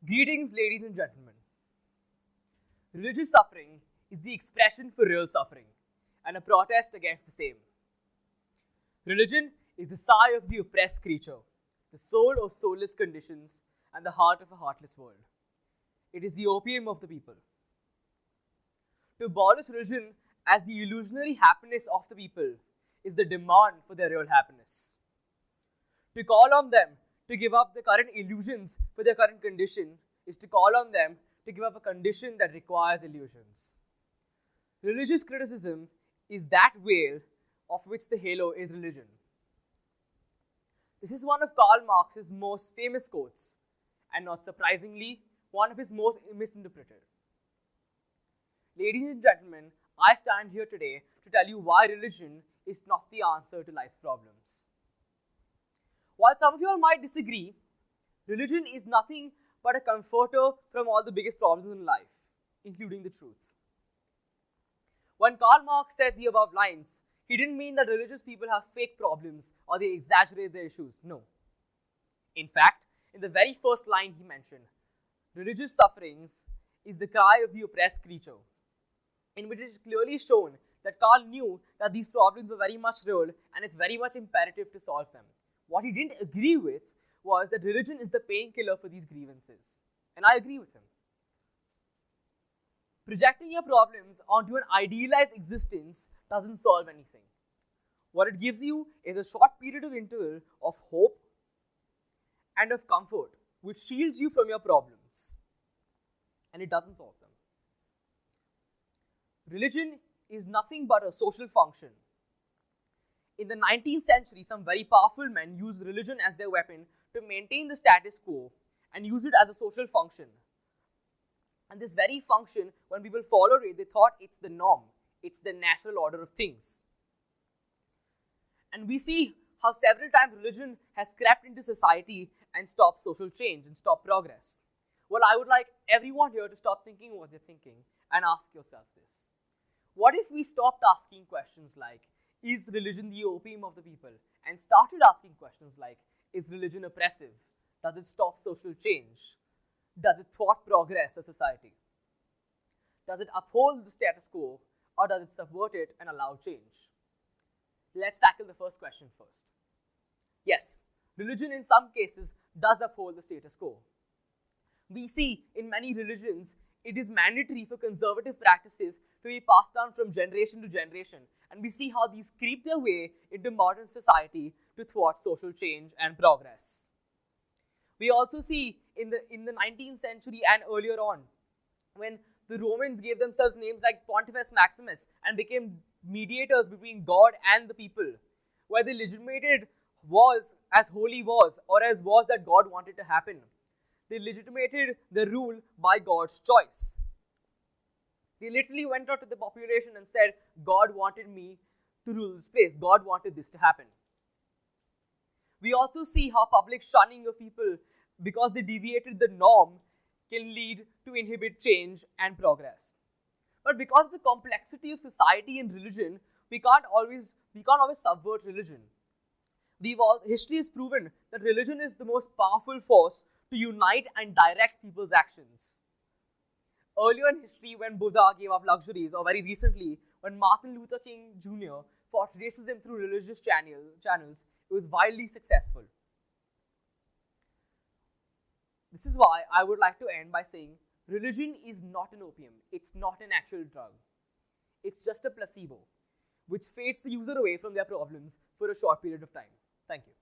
Greetings, ladies and gentlemen. Religious suffering is the expression for real suffering and a protest against the same. Religion is the sigh of the oppressed creature, the soul of soulless conditions, and the heart of a heartless world. It is the opium of the people. To abolish religion as the illusionary happiness of the people is the demand for their real happiness. To call on them to give up the current illusions for their current condition is to call on them to give up a condition that requires illusions. Religious criticism is that veil of which the halo is religion. This is one of Karl Marx's most famous quotes, and not surprisingly, one of his most misinterpreted. Ladies and gentlemen, I stand here today to tell you why religion is not the answer to life's problems. While some of you all might disagree, religion is nothing but a comforter from all the biggest problems in life, including the truths. When Karl Marx said the above lines, he didn't mean that religious people have fake problems or they exaggerate their issues. No. In fact, in the very first line he mentioned, religious sufferings is the cry of the oppressed creature, in which it is clearly shown that Karl knew that these problems were very much real and it's very much imperative to solve them. What he didn't agree with was that religion is the painkiller for these grievances. And I agree with him. Projecting your problems onto an idealized existence doesn't solve anything. What it gives you is a short period of interval of hope and of comfort, which shields you from your problems. And it doesn't solve them. Religion is nothing but a social function. In the 19th century, some very powerful men used religion as their weapon to maintain the status quo and use it as a social function. And this very function, when people followed it, they thought it's the norm. It's the natural order of things. And we see how several times religion has crept into society and stopped social change and stopped progress. Well, I would like everyone here to stop thinking what they're thinking and ask yourselves this. What if we stopped asking questions like, is religion the opium of the people? And started asking questions like, is religion oppressive? Does it stop social change? Does it thwart progress of society? Does it uphold the status quo, or does it subvert it and allow change? Let's tackle the first question first. Yes, religion in some cases does uphold the status quo. We see in many religions, it is mandatory for conservative practices to be passed down from generation to generation. And we see how these creep their way into modern society to thwart social change and progress. We also see in the 19th century and earlier on, when the Romans gave themselves names like Pontifex Maximus and became mediators between God and the people, where they legitimated wars as holy wars or as wars that God wanted to happen. They legitimated the rule by God's choice. They literally went out to the population and said, God wanted me to rule this place. God wanted this to happen. We also see how public shunning of people, because they deviated the norm, can lead to inhibit change and progress. But because of the complexity of society and religion, we can't always subvert religion. History has proven that religion is the most powerful force to unite and direct people's actions. Earlier in history, when Buddha gave up luxuries, or very recently, when Martin Luther King Jr. fought racism through religious channels, it was wildly successful. This is why I would like to end by saying, religion is not an opium. It's not an actual drug. It's just a placebo, which fades the user away from their problems for a short period of time. Thank you.